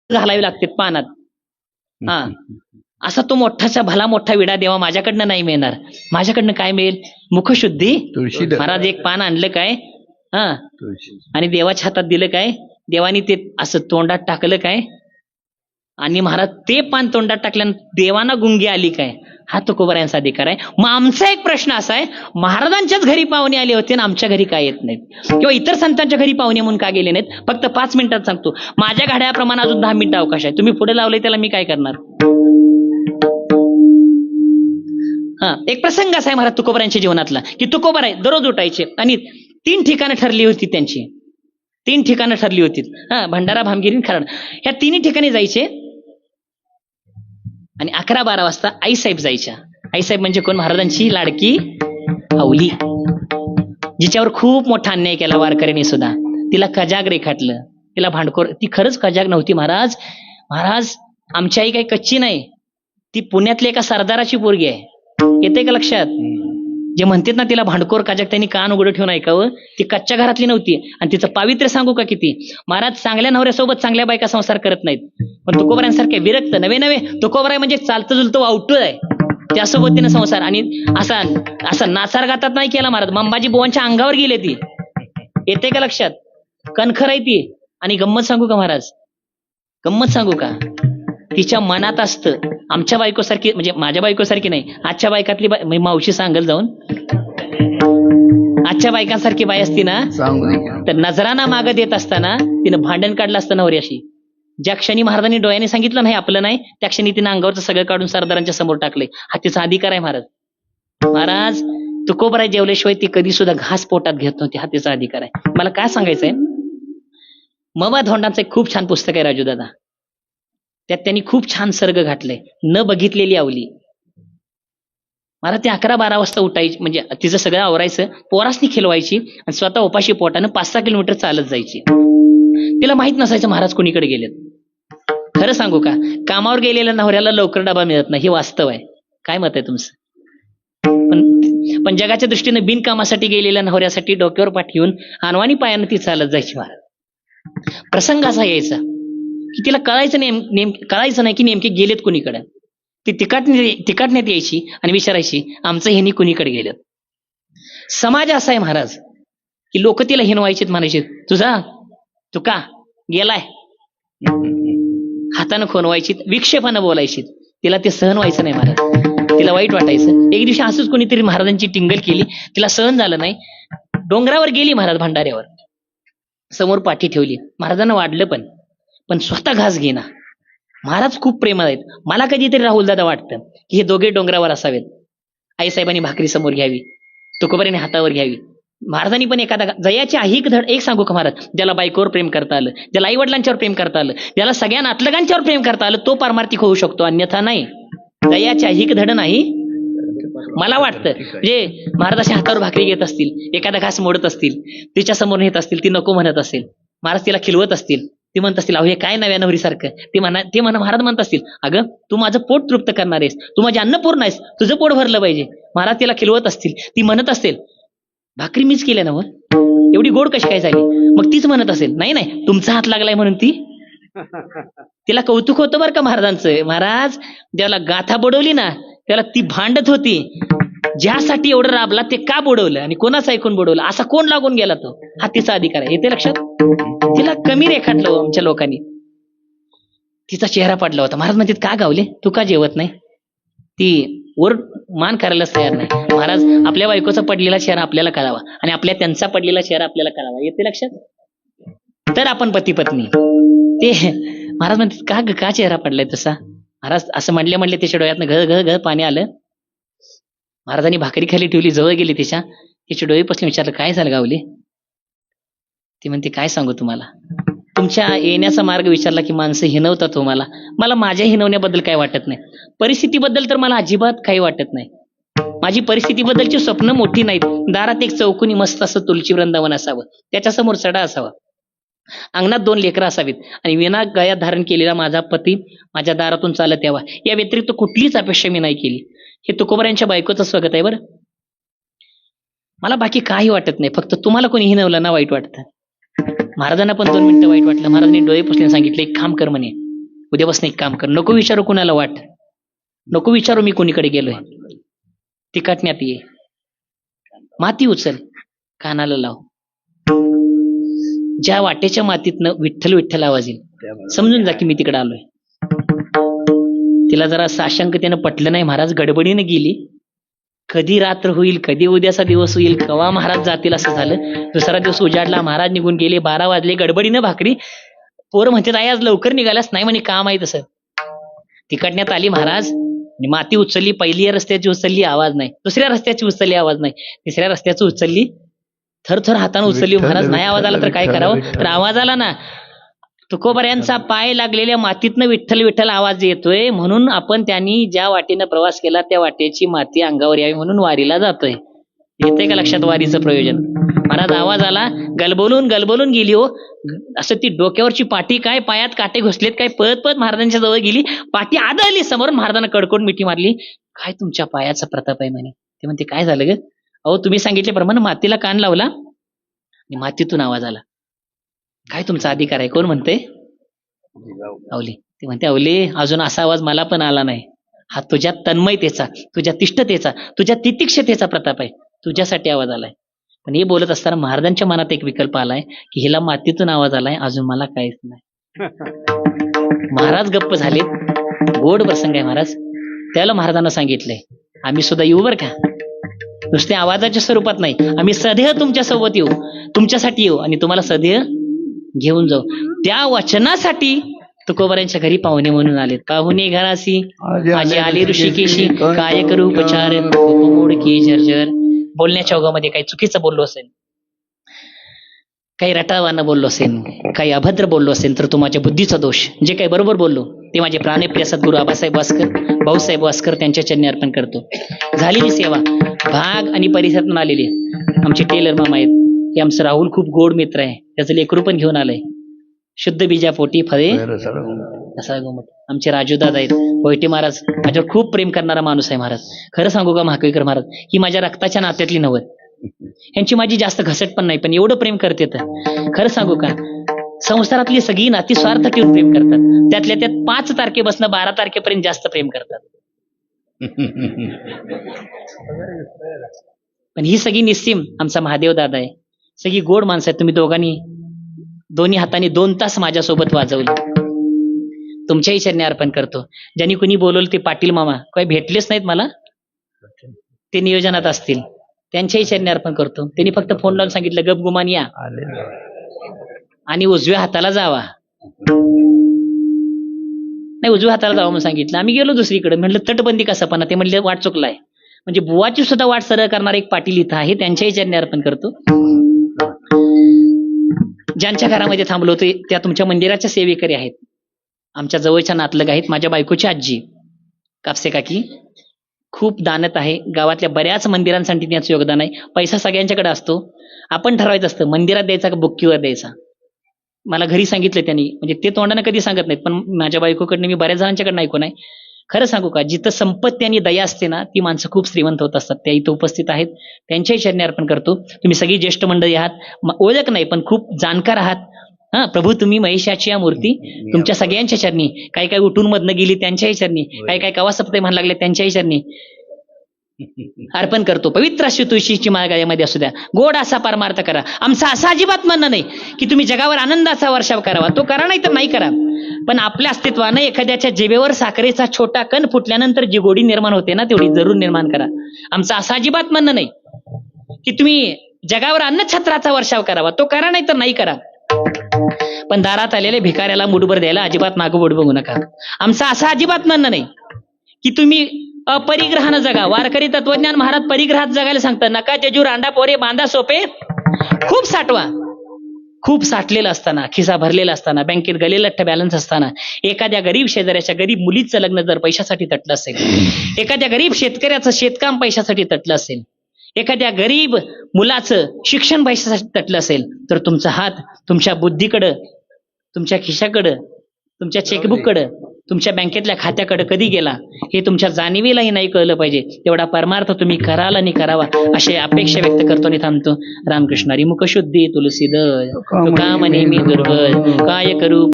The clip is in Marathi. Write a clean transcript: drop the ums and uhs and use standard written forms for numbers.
घालावे लागते पानात. हा, असा तो मोठाचा भला मोठा विडा देवा माझ्याकडनं नाही मिळणार. माझ्याकडनं काय मिळेल? मुखशुद्धी. महाराज एक पान आणलं काय, हा, आणि देवाच्या हातात दिलं काय, देवानी ते असं तोंडात टाकलं काय, आणि महाराज ते पान तोंडात टाकल्यानं देवाना गुंगी आली काय, हा तुकोबारायांचा अधिकार आहे. मग आमचा एक प्रश्न असा आहे, महाराजांच्याच घरी पाहुणे आले होते आणि आमच्या घरी काय येत नाहीत, किंवा इतर संतांच्या घरी पाहुणे म्हणून का गेले नाहीत? फक्त 5 मिनिटात सांगतो. माझ्या घड्याप्रमाणे अजून 10 मिनिटं अवकाश आहे. तुम्ही पुढे लावले त्याला मी काय करणार? हा, एक प्रसंग असा आहे महाराज तुकोबारायांच्या जीवनातला, की तुकोबाराय दररोज उठायचे आणि 3 ठिकाणं ठरली होती त्यांची. 3 ठिकाणं ठरली होती. हा, भंडारा, भामगिरी, खराड. ह्या 3 ठिकाणी जायचे आणि 11-12 वाजता आईसाहेब जायच्या. आईसाहेब म्हणजे कोण? महाराजांची लाडकी आवली, जिच्यावर खूप मोठा अन्याय केला वारकऱ्यांनी सुद्धा. तिला कजाग रेखाटलं, तिला भांडखोर. ती खरंच कजाग नव्हती महाराज. महाराज आमची आई काही कच्ची नाही, ती पुण्यातली एका सरदाराची पोरगी आहे. येते का लक्षात? जे म्हणतात ना तिला भांडखोर कजाग, त्यांनी कान उघडं ठेवून ऐकावं. ती कच्च्या घरातली नव्हती. आणि तिचं पावित्र्य सांगू का किती? महाराज चांगल्या नवऱ्यासोबत चांगल्या बायका संसार करत नाहीत, पण तुकोबारायांसारखे विरक्त नवे तुकोबाराय म्हणजे चालतं जुलतं वावटूळ आहे, त्यासोबत तिने संसार. आणि असा नाचार गातात नाही केला महाराज. मंबाजी बुवांच्या अंगावर गेले ती. येते का लक्षात? कणखर आहे ती. आणि गंमत सांगू का महाराज, गंमत सांगू का? तिच्या मनात असतं आमच्या बायकोसारखी, म्हणजे माझ्या बायकोसारखी नाही, आजच्या बायकातली मावशी सांगल जाऊन, आजच्या बायकांसारखी बाई असती ना तर नजराना मागं देत असताना तिनं भांडण काढलं असतं नवऱ्याशी. ज्या क्षणी महाराजांनी डोळ्याने सांगितलं नाही आपलं नाही, त्या क्षणी तिनं अंगावरचं सगळं काढून सरदारांच्या समोर टाकलंय. हा तिचा अधिकार आहे महाराज. महाराज तुकोबाराय जेवल्याशिवाय ती कधी सुद्धा घास पोटात घेत नव्हती. हा तिचा अधिकार आहे. मला काय सांगायचंय, मवा धोंडांचं एक खूप छान पुस्तक आहे राजूदादा, त्यात त्यांनी खूप छान सर्ग घातलंय, न बघितलेली आवली. मला ते 11-12 वाजता उठायची, म्हणजे तिचं सगळं आवरायचं, पोरासनी खिलवायची आणि स्वतः उपाशी पोटानं 5-6 किलोमीटर चालत जायची. तिला माहित नसायचं महाराज कोणीकडे गेलेत. खरं सांगू का, कामावर गेलेल्या नवऱ्याला लवकर डबा मिळत नाही, हे वास्तव आहे. काय मत आहे तुमचं? पण जगाच्या दृष्टीने बिनकामासाठी गेलेल्या नवऱ्यासाठी डोक्यावर पाठवून अनवाणी पायानं ती चालत जायची महाराज. प्रसंग असा यायचा की तिला कळायचं नाही की नेमके गेलेत कुणीकडे. ती तिकाटण्यात यायची आणि विचारायची आमचं ह्यांनी कुणीकडे गेलेत. समाज असा आहे महाराज की लोक तिला हिनवायचीत, म्हणायचे तू का गेलाय, हातानं खोनवायची, विक्षेपानं बोलायची. तिला ते सहन व्हायचं नाही महाराज, तिला वाईट वाटायचं. एक दिवशी असंच कोणीतरी महाराजांची टिंगल केली, तिला सहन झालं नाही, डोंगरावर गेली महाराज, भंडाऱ्यावर समोर पाठी ठेवली. महाराजांना वाढलं पण स्वतः घास घेना. महाराज खूप प्रेमळ आहेत. मला कधीतरी राहुलदादा वाटतं की हे दोघे डोंगरावर असावेत. आईसाहेबांनी भाकरी समोर घ्यावी, तुकोबारायांनी हातावर घ्यावी. महाराजांनी पण एखादा जयाची अहिक धड. एक सांगू का महाराज, ज्याला बायकोवर प्रेम करता आलं, ज्याला आई वडिलांच्यावर प्रेम करता आलं, ज्याला सगळ्या नातलगांच्यावर प्रेम करता आलं, तो पारमार्थिक होऊ शकतो, अन्यथा नाही. जयाची अहिक धड नाही. मला वाटतं जे महाराजाच्या हातावर भाकरी घेत असतील, एखादा घास मोडत असतील, तिच्या समोर नेत असतील, ती नको म्हणत असेल, महाराज तिला खिलवत असतील, ती म्हणत असतील अहो हे काय नव्या नवरीसारखं, महाराज म्हणत असतील अगं तू माझं पोट तृप्त करणार आहेस, तू माझी अन्नपूर्ण आहेस, तुझं पोट भरलं पाहिजे. महाराज तिला खिलवत असतील, ती म्हणत असेल भाकरी मीच केल्या ना, एवढी गोड कशी काय झाली? मग तीच म्हणत असेल नाही तुमचा हात लागलाय म्हणून तिला कौतुक होतं बरं का महाराजांचं. महाराज ज्याला गाथा बुडवली ना त्याला ती भांडत होती, ज्यासाठी एवढं राबला ते का बुडवलं आणि कोणाचं ऐकून बुडवलं, असा कोण लागून गेला तो, हा तिचा अधिकार आहे. येते लक्षात? तिला कमी रेखाटलं आमच्या लोकांनी, तिचा चेहरा पडला होता. महाराज म्हणतात का गावले, तू का जेवत नाही? ती वर मान करायलाच तयार नाही. महाराज आपल्या बायकोचा पडलेला चेहरा आपल्याला कळावा आणि त्यांचा पडलेला चेहरा आपल्याला कळावा. येते लक्षात? तर आपण पती पत्नी. ते महाराज म्हणतात का चेहरा पडलाय तसा? महाराज असं म्हणले त्याच्या डोळ्यातनं घ पाणी आलं. महाराजांनी भाकरी खाली ठेवली, जवळ गेली तिचे डोळे पसले, विचारलं काय झालं गावले? ती म्हणते काय सांगू तुम्हाला, तुमच्या येण्याचा मार्ग विचारला की माणसं हिनवतात हो. मला माझ्या हिनवण्याबद्दल काय वाटत नाही, परिस्थितीबद्दल तर मला अजिबात काही वाटत नाही. माझी परिस्थितीबद्दलची स्वप्न मोठी नाहीत. दारात एक चौकोनी मस्त असं तुलची वृंदावन असावं, त्याच्यासमोर सडा असावा, अंगणात 2 लेकरं असावीत आणि विना गळ्यात धारण केलेला माझा पती माझ्या दारातून चालत यावा. या व्यतिरिक्त कुठलीच अपेक्षा मी नाही केली. हे तुकोबारायांच्या बायकोचं स्वगत आहे बरं. मला बाकी काही वाटत नाही, फक्त तुम्हाला कोणी हिनवलं ना वाईट वाटतं. महाराजांना पण 2 मिनिटं वाईट वाटलं. महाराजांनी डोळे पुसले सांगितले एक काम कर म्हणे, उद्यापासून एक काम कर, नको विचारू कुणाला वाट, नको विचारू मी कोणीकडे गेलोय. तिकाटण्यात ये, माती उचल, कानाला लाव. ज्या वाटेच्या मातीतनं विठ्ठल विठ्ठल आवाज येईल, समजून जा की मी तिकडे आलोय. तिला जरा साशंकतेनं पटलं नाही. महाराज गडबडीने गेली. कधी रात्र होईल, कधी उद्याचा दिवस होईल, केव्हा महाराज जातील असं झालं. दुसरा दिवस उजाडला, महाराज निघून गेले. 12 वाजले. गडबडीनं भाकरी. पोरं म्हणतात आई आज लवकर निघालास. नाही म्हणे काम आहे तसं. तिकडण्यात आली महाराज, माती उचलली. पहिली रस्त्याची उचलली, आवाज नाही. दुसऱ्या रस्त्याची उचलली, आवाज नाही. तिसऱ्या रस्त्याची उचलली, थरथर हाताने उचलली. महाराज नाही आवाज आला तर काय करावं. तर आवाज आला ना, तुकोबऱ्यांचा पाय लागलेल्या मातीतनं विठ्ठल विठ्ठल आवाज येतोय. म्हणून आपण त्यांनी ज्या वाटेनं प्रवास केला त्या वाटेची माती अंगावर यावी म्हणून वारीला जातोय. येतंय का लक्षात वारीचं प्रयोजन. महाराज आवाज आला, गलबोलून गलबोलून गेली. हो असं ती डोक्यावरची पाठी काय, पायात काटे घुसलेत काय, पळत पळत महाराजांच्या जवळ गेली. पाठी आदळली समोर. महाराजांना कडकोड मिठी मारली. काय तुमच्या पायाचा प्रताप आहे म्हणे. ते म्हणते काय झालं ग. अहो तुम्ही सांगितल्याप्रमाणे मातीला कान लावला आणि मातीतून आवाज आला. काय तुमचा अधिकार आहे. कोण म्हणते. अवली. ते म्हणते अवली अजून असा आवाज मला पण आला नाही. हा तुझ्या तन्मयतेचा, तुझ्या तिष्ठतेचा, तुझ्या तितिक्षतेचा प्रताप आहे. तुझ्यासाठी आवाज आलाय. पण हे बोलत असताना महाराजांच्या मनात एक विकल्प आलाय की हिला मातीतून आवाज आलाय, अजून मला काहीच नाही. महाराज गप्प झाले. गोड प्रसंग आहे महाराज. त्याला महाराजांना सांगितलंय आम्ही सुद्धा येऊ बरं का. नुसते आवाजाच्या स्वरूपात नाही, आम्ही सदैव तुमच्या सोबत येऊ, तुमच्यासाठी येऊ आणि तुम्हाला सदैव घेऊन जाऊ. त्या वचनासाठी तुकोबऱ्यांच्या घरी पाहुणे म्हणून आलेत. पाहुणे घरासी माझे आले ऋषिकेशी, काय करू उपचार मोडकी झरझर. बोलण्याच्या ओघामध्ये काही चुकीचं बोललो असेल, काही रटावानं बोललो असेल, काही अभद्र बोललो असेल तर तो माझ्या बुद्धीचा दोष. जे काही बरोबर बोललो ते माझे प्राणप्रिय सद्गुरू आबासाहेब वास्कर, भाऊसाहेब वास्कर त्यांच्या चरणी अर्पण करतो. झालेली सेवा भाग आणि परिसरातून आलेली आमचे टेलर मामा आहेत. हे आमचं राहुल खूप गोड मित्र आहे. त्याचं लेकरू पण घेऊन आलंय. शुद्ध बीजापोटी फळे असा गोमट. आमचे राजूदादा आहेत. पोयटे महाराज माझ्यावर खूप प्रेम करणारा माणूस आहे महाराज. खरं सांगू का महाकवीकर महाराज, ही माझ्या रक्ताच्या नात्यातली नव्हत. यांची माझी जास्त घसट पण नाही, पण एवढं प्रेम करते तर खरं सांगू का, संसारातली सगळी नाती स्वार्थ ठेवून प्रेम करतात. त्यातल्या त्यात 5 तारखेपासून 12 तारखेपर्यंत जास्त प्रेम करतात. पण ही सगळी निस्सीम आमचा महादेव दादा आहे. सगळी गोड माणसं आहेत. तुम्ही दोघांनी दोन्ही हाताने 2 तास माझ्यासोबत वाजवलं. तुमच्याही चरणी अर्पण करतो. ज्यांनी कुणी बोलवलं ते पाटील मामा काही भेटलेच नाहीत मला, ते नियोजनात असतील, त्यांच्याही चरणी अर्पण करतो. त्यांनी फक्त फोन लावून सांगितलं गप गुमान या आणि उजव्या हाताला जावा. नाही उजव्या हाताला जावा म्हणून सांगितलं. आम्ही गेलो दुसरीकडे. म्हटलं तटबंदी कसा पण ते म्हणले वाट चुकलाय. म्हणजे बुवाची सुद्धा वाट सरळ करणार एक पाटील इथं आहे, त्यांच्याही चरणी अर्पण करतो. ज्यांच्या घरामध्ये थांबलो होते त्या तुमच्या मंदिराच्या सेवेकरी आहेत. आमच्या जवळच्या नातलग आहेत. माझ्या बायकोची आजी कापसे काकी खूप दानत आहे. गावातल्या बऱ्याच मंदिरांसाठी त्याचं योगदान आहे. पैसा सगळ्यांच्याकडे असतो, आपण ठरवायचं असतं मंदिरात द्यायचा का बुक्कीवर द्यायचा. मला घरी सांगितलं त्यांनी, म्हणजे ते तोंडाने कधी सांगत नाहीत, पण माझ्या बायकोकडनं मी बऱ्याच जणांच्याकडनं ऐकून आहे. खरं सांगू का, जिथं संपत्ती आणि दया असते ना ती माणसं खूप श्रीमंत होत असतात. त्या इथं उपस्थित आहेत, त्यांच्याही चरणी अर्पण करतो. तुम्ही सगळी ज्येष्ठ मंडळी आहात, ओळख नाही पण खूप जाणकार आहात. हा प्रभू तुम्ही महिषाची या मूर्ती तुमच्या सगळ्यांच्या चरणी, काही काही उठून मधनं गेली त्यांच्याही चरणी, काही काही कवा सप्ते म्हणायला लागले त्यांच्याही चरणी अर्पण करतो. पवित्र अशी तुळशीची माळ गळ्यामध्ये असू द्या. गोड असा परमार्थ करा. आमचा असं अजिबात म्हणणं नाही की तुम्ही जगावर आनंदाचा वर्षाव करावा, तो करा नाही तर नाही करा, पण आपल्या अस्तित्वानं एखाद्याच्या जिभेवर साखरेचा छोटा कण फुटल्यानंतर जी गोडी निर्माण होते ना तेवढी जरूर निर्माण करा. आमचं असं अजिबात म्हणणं नाही की तुम्ही जगावर अन्नछत्राचा वर्षाव करावा, तो करा नाही तर नाही करा, पण दारात आलेल्या भिकाऱ्याला मुठभर द्यायला अजिबात मागं बोट बघू नका. आमचं असं अजिबात म्हणणं नाही की तुम्ही अपरिग्रहानं जगा. वारकरी तत्वज्ञान महाराज परिग्रहात जगायला सांगतात. नका जेजूर अंडा पोरे बांधा सोपे, खूप साठवा. खूप साठलेलं असताना, खिसा भरलेला असताना, बँकेत गलेलठ्ठ बॅलन्स असताना, एखाद्या गरीब शेजाऱ्याच्या गरीब मुलीचं लग्न जर पैशासाठी तटलं असेल, एखाद्या गरीब शेतकऱ्याचं शेतकाम पैशासाठी तटलं असेल, एखाद्या गरीब मुलाचं शिक्षण पैशासाठी तटलं असेल, तर तुमचा हात तुमच्या बुद्धीकडं, तुमच्या खिशाकडं, तुमच्या चेकबुककडं, तुमच्या बँकेतल्या खात्याकडे कधी गेला हे तुमच्या जाणीवेलाही नाही कळलं पाहिजे. तेवढा परमार्थ तुम्ही कराल आणि करावा अशी अपेक्षा व्यक्त करतो आणि थांबतो. रामकृष्णारी मुखशुद्धी तुलसीदय, तुका म्हणे मी दुर्बळ, काय करू